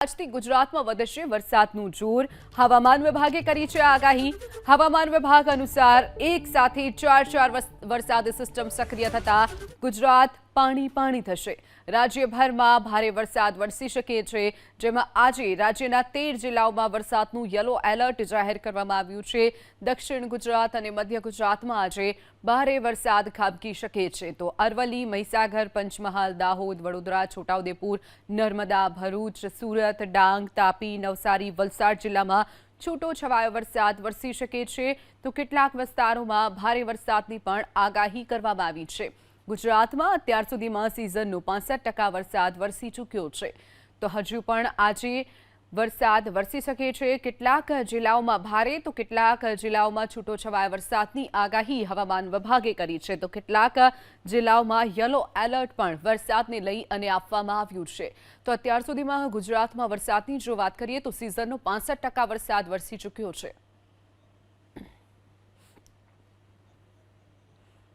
આજથી ગુજરાતમાં વધશે વરસાદનું જોર હવામાન વિભાગે કરી છે આગાહી। હવામાન વિભાગ અનુસાર એક સાથે ચાર વરસાદી સિસ્ટમ સક્રિય થતા ગુજરાત પાણી થશે। રાજ્યભરમાં ભારે વરસાદ વરસી શકે છે, જેમાં આજે રાજ્યના 13 જિલ્લાઓમાં વરસાદનું યલો એલર્ટ જાહેર કરવામાં આવ્યું છે। દક્ષિણ ગુજરાત અને મધ્ય ગુજરાતમાં આજે ભારે વરસાદ ખાબકી શકે છે, તો અરવલ્લી, મહીસાગર, પંચમહાલ, દાહોદ, વડોદરા, છોટાઉદેપુર, નર્મદા, ભરૂચ, સુરત, ડાંગ, તાપી, નવસારી, વલસાડ જિલ્લામાં છૂટોછવાયો વરસાદ વરસી શકે છે, તો કેટલાક વિસ્તારોમાં ભારે વરસાદની પણ આગાહી કરવામાં આવી છે। ગુજરાતમાં અત્યાર સુધીમાં સિઝનનો 65% વરસાદ વરસી ચૂક્યો છે, તો હજુ પણ આજે વરસાદ વરસી શકે છે। કેટલાક જિલ્લાઓમાં ભારે તો કેટલાક જિલ્લાઓમાં છૂટોછવાયા વરસાદની આગાહી હવામાન વિભાગે કરી છે, તો કેટલાક જિલ્લાઓમાં યલો એલર્ટ પણ વરસાદને લઈ અને આપવામાં આવ્યું છે। તો અત્યાર સુધીમાં ગુજરાતમાં વરસાદની જો વાત કરીએ તો સિઝનનો 65% વરસાદ વરસી ચૂક્યો છે।